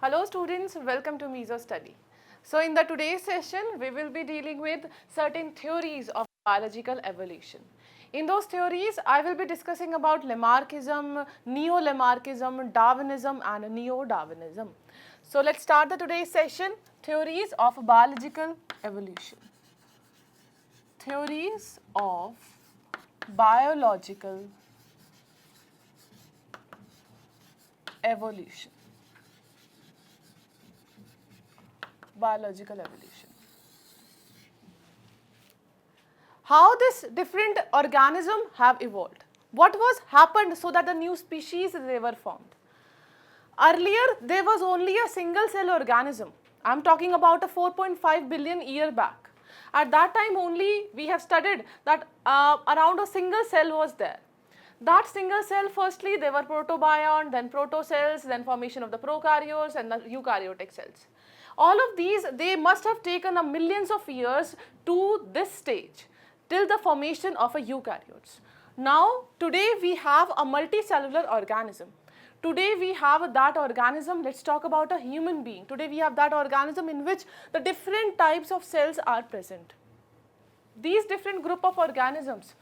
Hello students, welcome to Misostudy. So in the today's session, we will be dealing with certain theories of biological evolution. In those theories, I will be discussing about Lamarckism, Neo-Lamarckism, Darwinism and Neo-Darwinism. So let's start the today's session, theories of biological evolution. Theories of biological evolution. Biological evolution. How this different organism have evolved? What was happened so that the new species they were formed? Earlier there was only a single cell organism. I am talking about a 4.5 billion year back. At that time only we have studied that around a single cell was there. That single cell, firstly they were protobiont, then protocells, then formation of the prokaryotes and the eukaryotic cells. All of these, they must have taken a millions of years to this stage, till the formation of a eukaryotes. Now, today we have a multicellular organism. Today we have that organism, let's talk about a human being. Today we have that organism in which the different types of cells are present. These different group of organisms,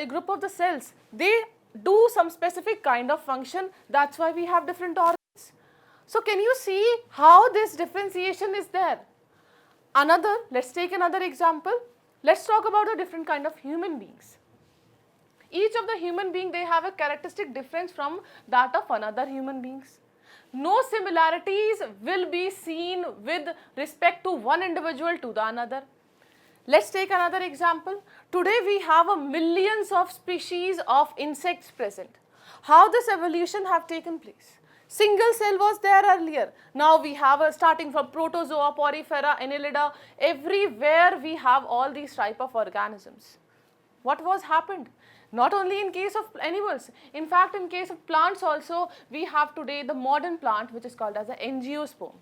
group of the cells, they do some specific kind of function, that's why we have different organs. So can you see how this differentiation is there? Let's take another example. Let's talk about the different kind of human beings. Each of the human being, they have a characteristic difference from that of another human beings. No similarities will be seen with respect to one individual to the another. Let's take another example. Today we have a millions of species of insects present. How this evolution have taken place? Single cell was there earlier. Now we have starting from protozoa, porifera, annelida, everywhere we have all these type of organisms. What was happened? Not only in case of animals, in fact in case of plants also, we have today the modern plant which is called as an angiosperm.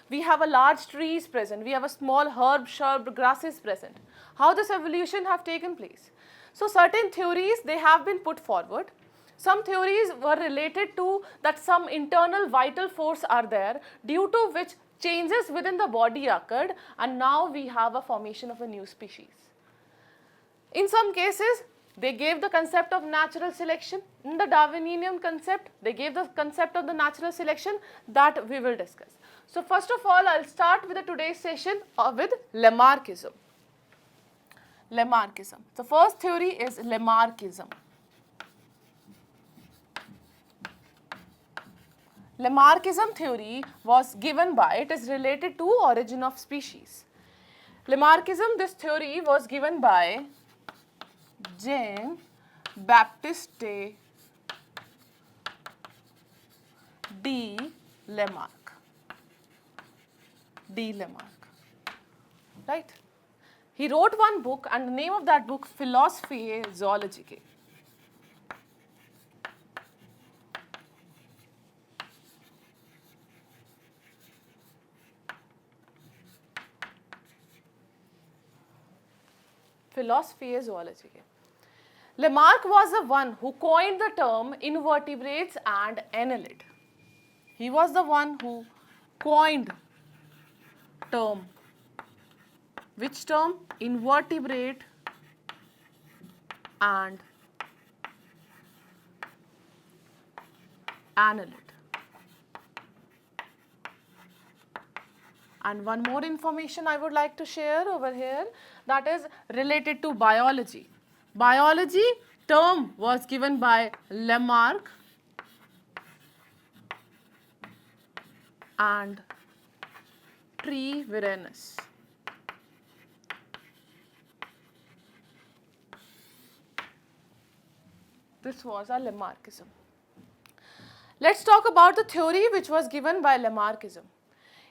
We have a large trees present, we have a small herb, shrub, grasses present. How this evolution have taken place? So certain theories they have been put forward. Some theories were related to that some internal vital force are there due to which changes within the body occurred and now we have a formation of a new species. In some cases, they gave the concept of natural selection. In the Darwinian concept, they gave the concept of the natural selection that we will discuss. So first of all, I will start with the today's session with Lamarckism. Lamarckism. The first theory is Lamarckism. Lamarckism theory was given by, it is related to origin of species. Lamarckism, this theory was given by Jean-Baptiste de Lamarck. Right? He wrote one book and the name of that book, Philosophiae Zoologicae. Philosophiae Zoologicae. Lamarck was the one who coined the term invertebrates and annelid. He was the one who coined term. Which term? Invertebrate and annelid. And one more information I would like to share over here, that is related to biology. Biology term was given by Lamarck and Treviranus. This was a Lamarckism. Let's talk about the theory which was given by Lamarckism.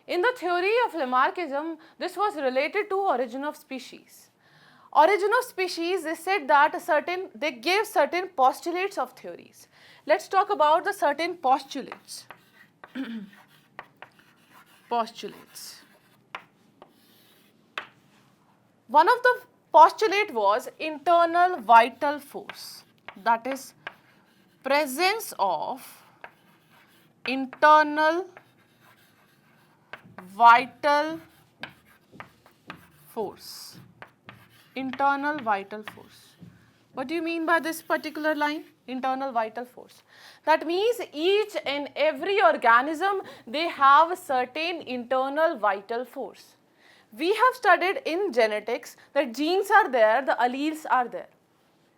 In the theory of Lamarckism, this was related to origin of species. Origin of species, they said that they gave certain postulates of theories. Let's talk about the certain postulates. Postulates. One of the postulate was internal vital force, that is presence of internal vital force. Internal vital force. What do you mean by this particular line? Internal vital force. That means each and every organism, they have a certain internal vital force. We have studied in genetics that genes are there, the alleles are there.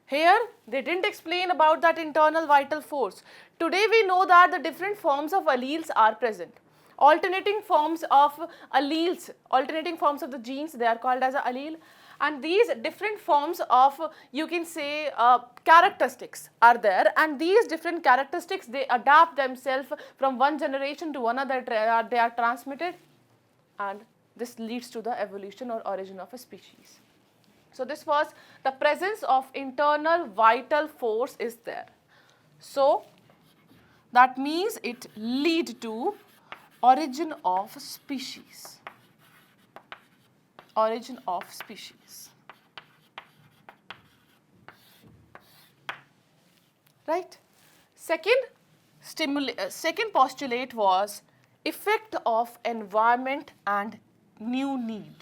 Here, they didn't explain about that internal vital force. Today, we know that the different forms of alleles are present. Alternating forms of alleles, alternating forms of the genes, they are called as an allele. And these different forms of, you can say, characteristics are there, and these different characteristics, they adapt themselves from one generation to another, they are transmitted, and this leads to the evolution or origin of a species. So this was the presence of internal vital force is there. So that means it lead to origin of species. Origin of species. Right? Second postulate was effect of environment and new need.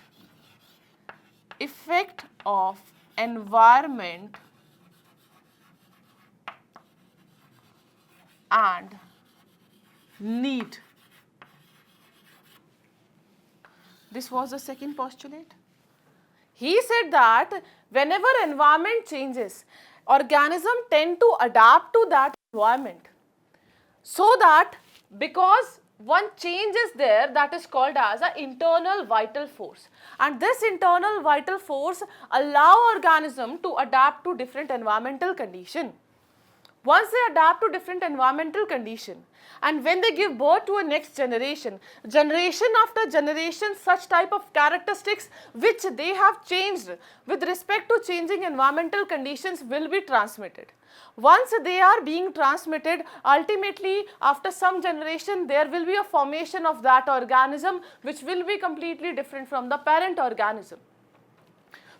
Effect of environment and need. This was the second postulate. He said that whenever environment changes, organisms tend to adapt to that environment. So that because one change is there, that is called as an internal vital force. And this internal vital force allow organism to adapt to different environmental condition. Once they adapt to different environmental condition, and when they give birth to a next generation, generation after generation, such type of characteristics which they have changed with respect to changing environmental conditions will be transmitted. Once they are being transmitted, ultimately after some generation there will be a formation of that organism which will be completely different from the parent organism,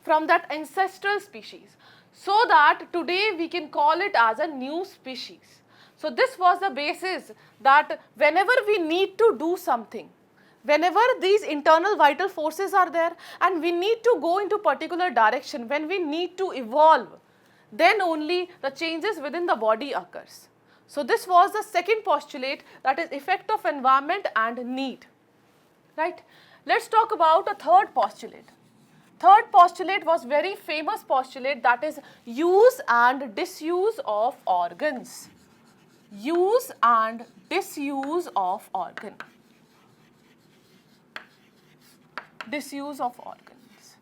from that ancestral species. So that today we can call it as a new species. So this was the basis that whenever we need to do something, whenever these internal vital forces are there and we need to go into particular direction, when we need to evolve, then only the changes within the body occurs. So this was the second postulate, that is effect of environment and need. Right? Let's talk about a third postulate. Third postulate was very famous postulate, that is use and disuse of organs. Use and disuse of organ. Disuse of organs.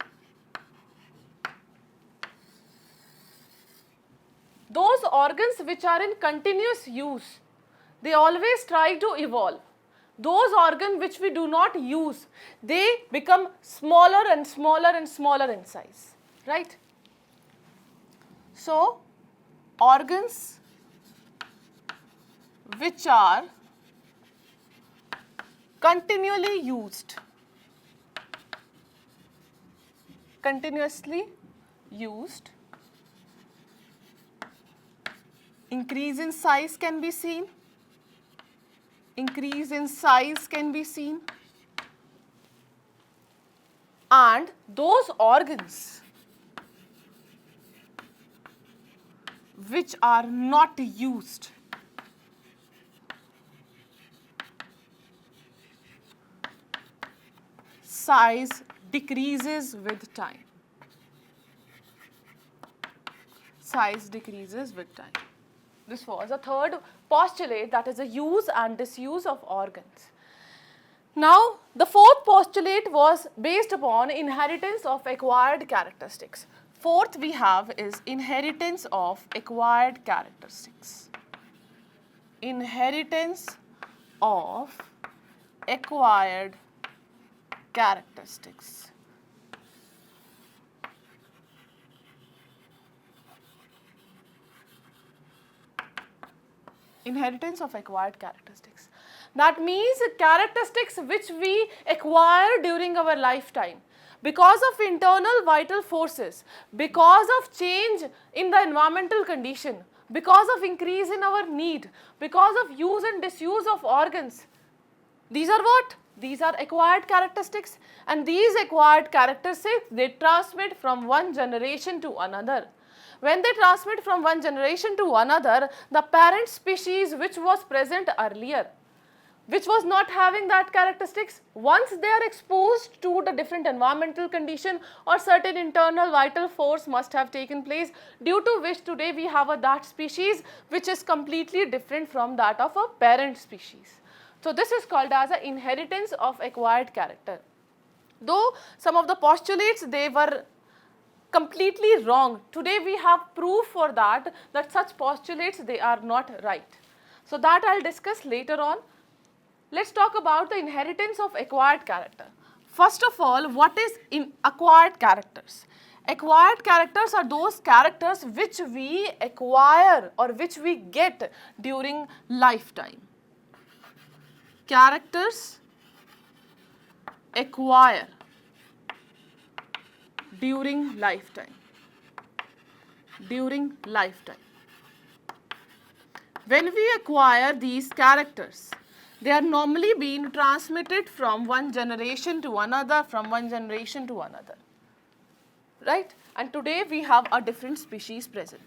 Those organs which are in continuous use, they always try to evolve. Those organs which we do not use, they become smaller and smaller and smaller in size, right? So, organs which are continually used, continuously used, increase in size can be seen. Increase in size can be seen, and those organs which are not used, size decreases with time. Size decreases with time. This was a third postulate, that is the use and disuse of organs. Now, the fourth postulate was based upon inheritance of acquired characteristics. Fourth we have is inheritance of acquired characteristics. Inheritance of acquired characteristics. Inheritance of acquired characteristics. That means characteristics which we acquire during our lifetime because of internal vital forces, because of change in the environmental condition, because of increase in our need, because of use and disuse of organs. These are what? These are acquired characteristics, and these acquired characteristics, they transmit from one generation to another. When they transmit from one generation to another, the parent species which was present earlier, which was not having that characteristics, once they are exposed to the different environmental condition or certain internal vital force must have taken place, due to which today we have that species which is completely different from that of a parent species. So this is called as an inheritance of acquired character. Though some of the postulates, they were completely wrong, today we have proof for that, that such postulates, they are not right. So that I will discuss later on. Let's talk about the inheritance of acquired character. First of all, what is in acquired characters? Acquired characters are those characters which we acquire or which we get during lifetime. Characters acquire during lifetime. During lifetime. When we acquire these characters, they are normally being transmitted from one generation to another, from one generation to another, right? And today we have a different species present.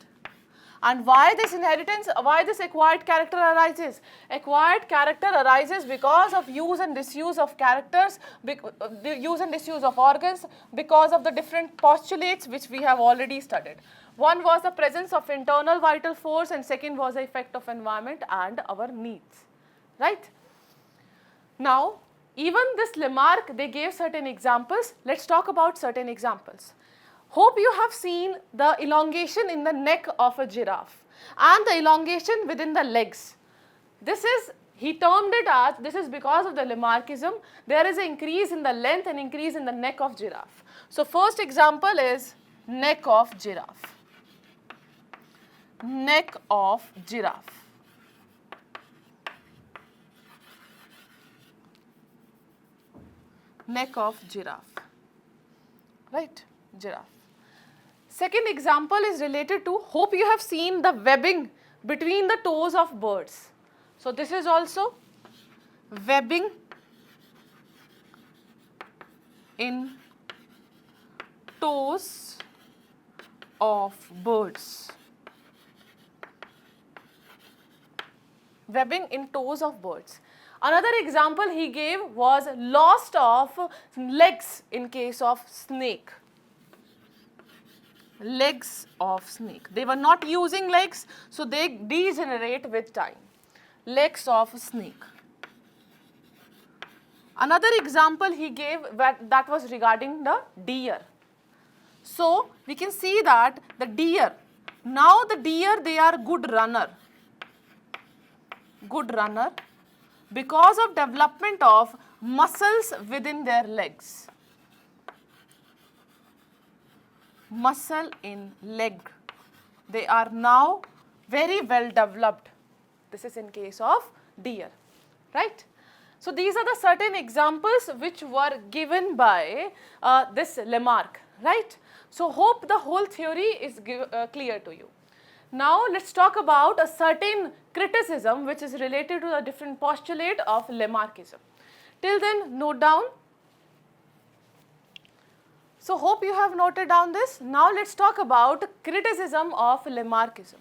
And why this inheritance, why this acquired character arises? Acquired character arises because of use and disuse of characters, the use and disuse of organs, because of the different postulates which we have already studied. One was the presence of internal vital force, and second was the effect of environment and our needs, right? Now, even this Lamarck, they gave certain examples. Let's talk about certain examples. Hope you have seen the elongation in the neck of a giraffe and the elongation within the legs. This is, he termed it as, this is because of the Lamarckism, there is an increase in the length and increase in the neck of giraffe. So first example is neck of giraffe. Neck of giraffe. Neck of giraffe, right? Giraffe. Second example is related to, hope you have seen the webbing between the toes of birds. So this is also webbing in toes of birds. Webbing in toes of birds. Another example he gave was loss of legs in case of snake. Legs of snake. They were not using legs, so they degenerate with time. Legs of snake. Another example he gave that was regarding the deer. So we can see that the deer, now the deer, they are good runner. Good runner because of development of muscles within their legs. Muscle in leg. They are now very well developed. This is in case of deer, right? So these are the certain examples which were given by this Lamarck, right? So hope the whole theory is clear to you. Now let's talk about a certain criticism which is related to the different postulate of Lamarckism. Till then, note down. So hope you have noted down this. Now let's talk about criticism of Lamarckism.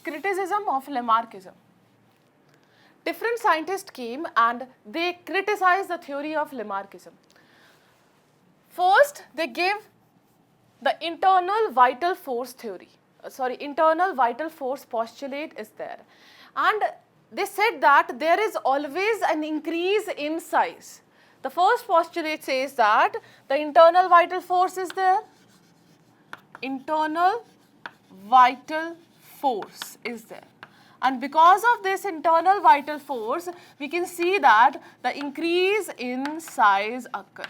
Criticism of Lamarckism. Different scientists came and they criticized the theory of Lamarckism. First, they gave the internal vital force theory. Internal vital force postulate is there. And they said that there is always an increase in size. The first postulate says that the internal vital force is there internal vital force is there. And because of this internal vital force, we can see that the increase in size occur.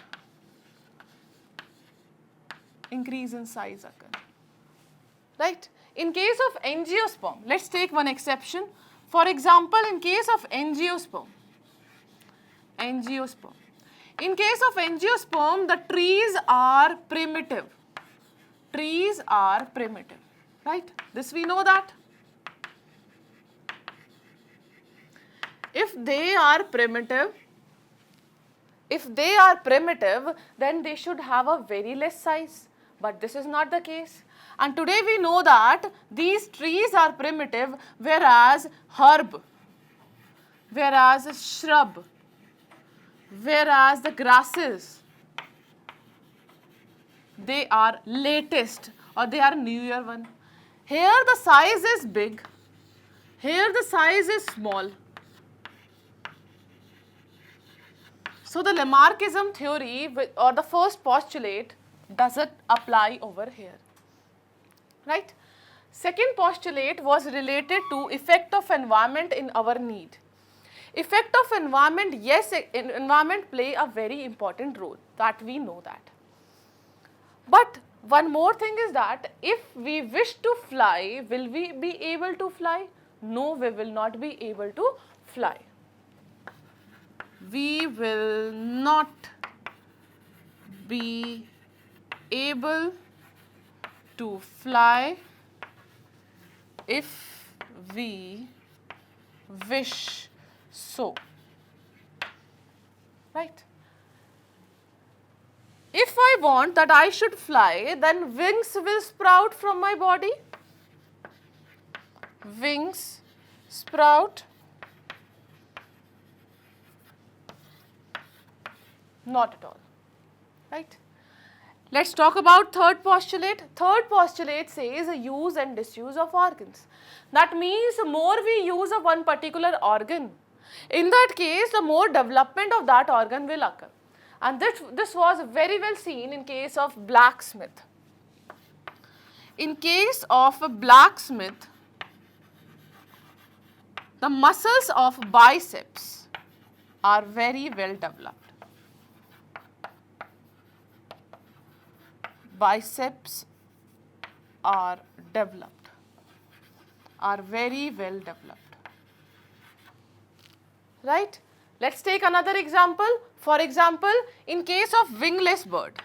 Increase in size occur. Right? In case of angiosperm, let's take one exception. For example, in case of angiosperm, in case of angiosperm, the trees are primitive. Trees are primitive, right? This we know that. If they are primitive, then they should have a very less size. But this is not the case. And today we know that these trees are primitive, whereas herb, whereas shrub, whereas the grasses, they are latest or they are newer one. Here the size is big, here the size is small. So the Lamarckism theory or the first postulate doesn't apply over here, right? Second postulate was related to effect of environment in our need. Effect of environment, yes, environment play a very important role, that we know that. But one more thing is that if we wish to fly, will we be able to fly? No, we will not be able to fly. We will not be able to fly if we wish so, right? If I want that I should fly, then wings will sprout from my body. Wings sprout. Not at all, right? Let's talk about third postulate. Third postulate says use and disuse of organs. That means the more we use of one particular organ, in that case, the more development of that organ will occur. And this was very well seen in case of blacksmith. In case of a blacksmith, the muscles of biceps are very well developed. Biceps are developed, are very well developed, right? Let's take another example. For example, in case of wingless bird,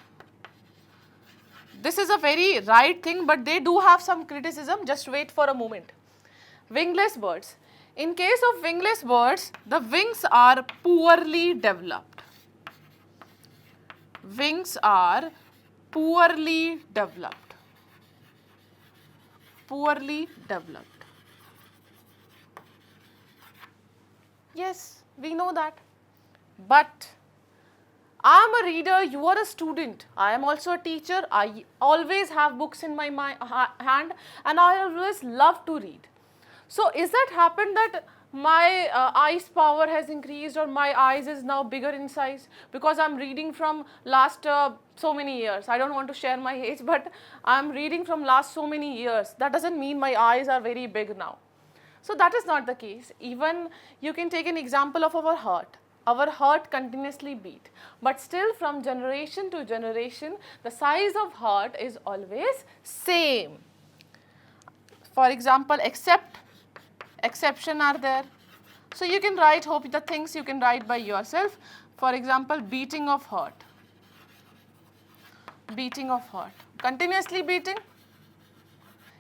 this is a very right thing, but they do have some criticism. Just wait for a moment. Wingless birds. In case of wingless birds, the wings are poorly developed. Wings are poorly developed. Poorly developed. Yes, we know that. But I am a reader, you are a student, I am also a teacher, I always have books in my hand and I always love to read. So is that happened that my eyes power has increased or my eyes is now bigger in size because I am reading from last so many years. I don't want to share my age, but I am reading from last so many years. That doesn't mean my eyes are very big now. So that is not the case. Even you can take an example of our heart. Our heart continuously beat, but still from generation to generation, the size of heart is always same. For example, exception are there. So you can write, hope the things you can write by yourself. For example, beating of heart. Beating of heart. Continuously beating.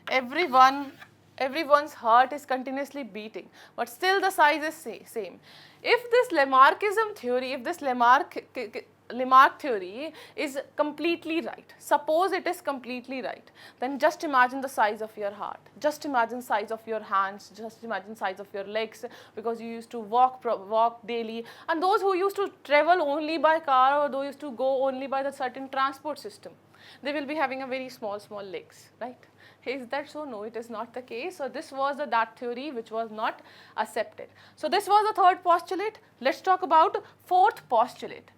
Everyone's heart is continuously beating, but still the size is same. If this Lamarckism theory, if this Lamarck theory is completely right, suppose it is completely right, then just imagine the size of your heart, just imagine size of your hands, just imagine size of your legs, because you used to walk daily, and those who used to travel only by car or those used to go only by the certain transport system, they will be having a very small legs, right? Is that so? No, it is not the case. So this was that theory which was not accepted. So this was the third postulate. Let's talk about fourth postulate.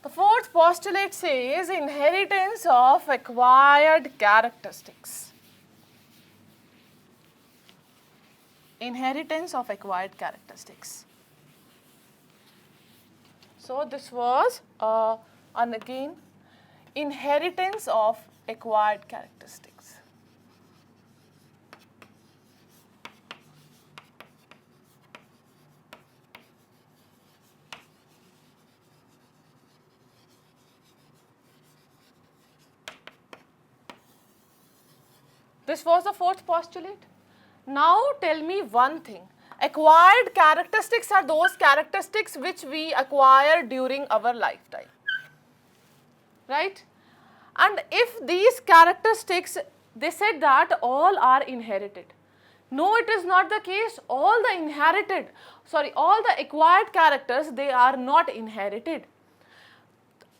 The fourth postulate says inheritance of acquired characteristics. Inheritance of acquired characteristics. So this was and again inheritance of acquired characteristics. This was the fourth postulate. Now tell me one thing. Acquired characteristics are those characteristics which we acquire during our lifetime. Right? And if these characteristics, they said that all are inherited. No, it is not the case. All the acquired characters, they are not inherited.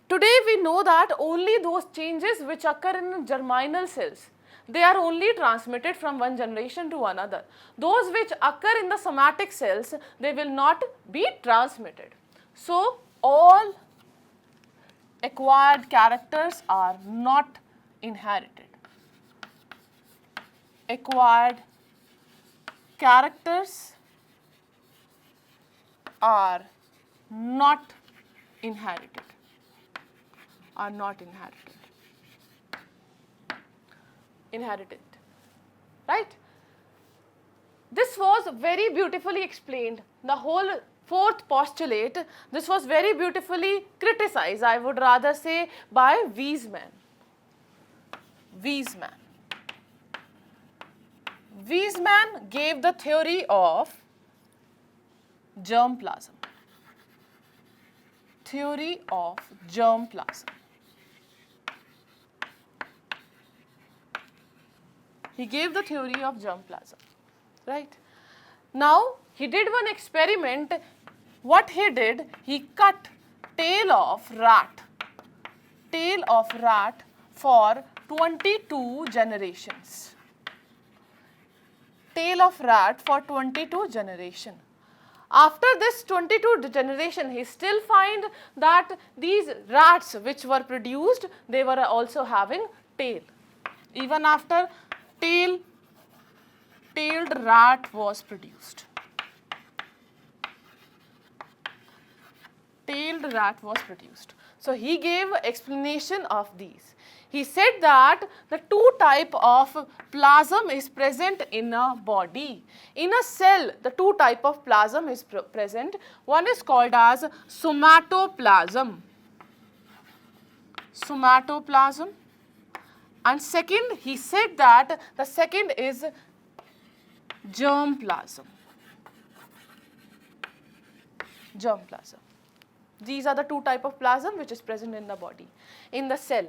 Today we know that only those changes which occur in germinal cells, they are only transmitted from one generation to another. Those which occur in the somatic cells, they will not be transmitted. So, all acquired characters are not inherited. Acquired characters are not inherited. Inherited, right? This was very beautifully explained. The whole fourth postulate, this was very beautifully criticized, I would rather say, by Weizmann. Weizmann gave the theory of germplasm. Theory of germplasm. He gave the theory of germplasm, right? Now, he did one experiment. What he did, he cut tail of rat for 22 generations. Tail of rat for 22 generations. After this 22 generation, he still find that these rats which were produced, they were also having tail. Even after tailed rat was produced. Tailed rat was produced. So he gave explanation of these. He said that the two type of plasm is present in a body. In a cell, the two type of plasm is present. One is called as somatoplasm. And second, he said that the second is germplasm. These are the two type of plasm which is present in the body, in the cell.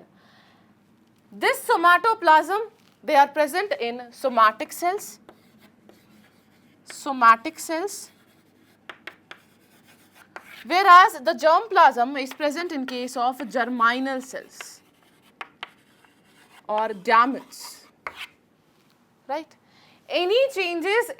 This somatoplasm, they are present in somatic cells. Whereas the germplasm is present in case of germinal cells or gametes, right? Any changes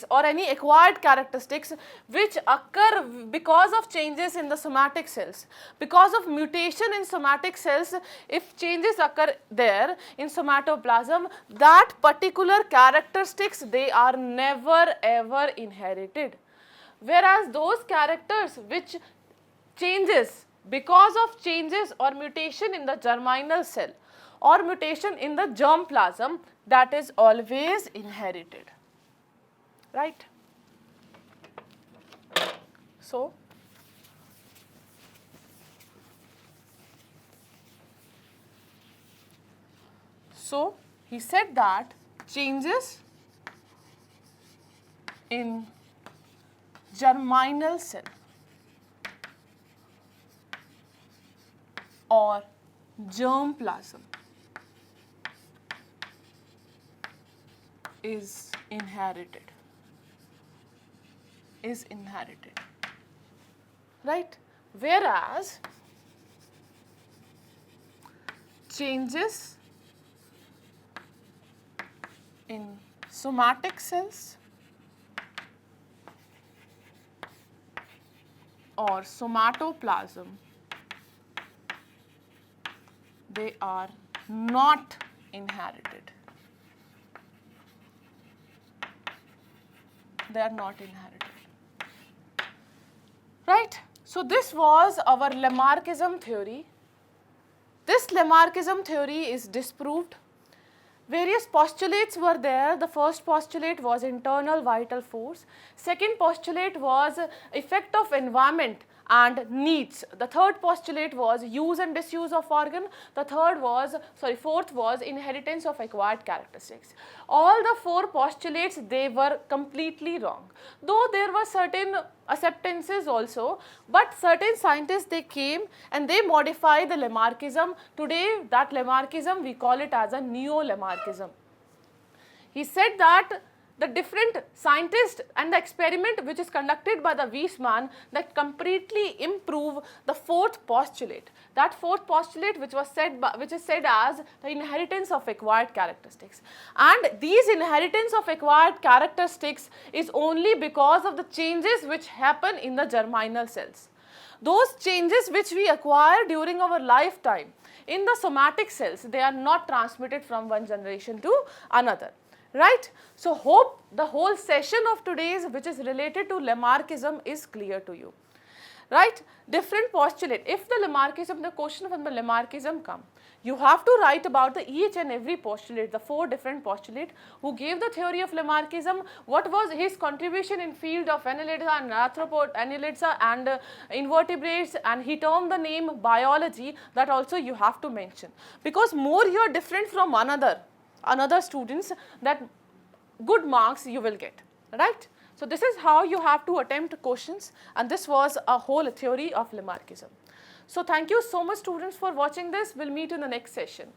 or any acquired characteristics which occur because of changes in the somatic cells, because of mutation in somatic cells, if changes occur there in somatoplasm, that particular characteristics, they are never ever inherited. Whereas those characters which changes because of changes or mutation in the germinal cell or mutation in the germplasm, that is always inherited, right? So, he said that changes in germinal cell or germplasm is inherited, right? Whereas changes in somatic cells or somatoplasm, they are not inherited. They are not inherited. Right? So this was our Lamarckism theory. This Lamarckism theory is disproved. Various postulates were there. The first postulate was internal vital force. Second postulate was effect of environment and needs. The third postulate was use and disuse of organ. The fourth was inheritance of acquired characteristics. All the four postulates, they were completely wrong. Though there were certain acceptances also, but certain scientists, they came and they modified the Lamarckism. Today that Lamarckism, we call it as a neo-Lamarckism. He said that the different scientists and the experiment which is conducted by the Weismann, that completely improve the fourth postulate. That fourth postulate which is said as the inheritance of acquired characteristics. And these inheritance of acquired characteristics is only because of the changes which happen in the germinal cells. Those changes which we acquire during our lifetime in the somatic cells, they are not transmitted from one generation to another. Right? So, hope the whole session of today's, which is related to Lamarckism, is clear to you. Right? Different postulate. If the Lamarckism, the question from the Lamarckism come, you have to write about the each and every postulate, the four different postulate, who gave the theory of Lamarckism, what was his contribution in field of annelida and annelida and invertebrates, and he termed the name biology. That also you have to mention, because more you are different from another students, that good marks you will get, right? So this is how you have to attempt questions, and this was a whole theory of Lamarckism. So thank you so much students for watching this. We'll meet in the next session.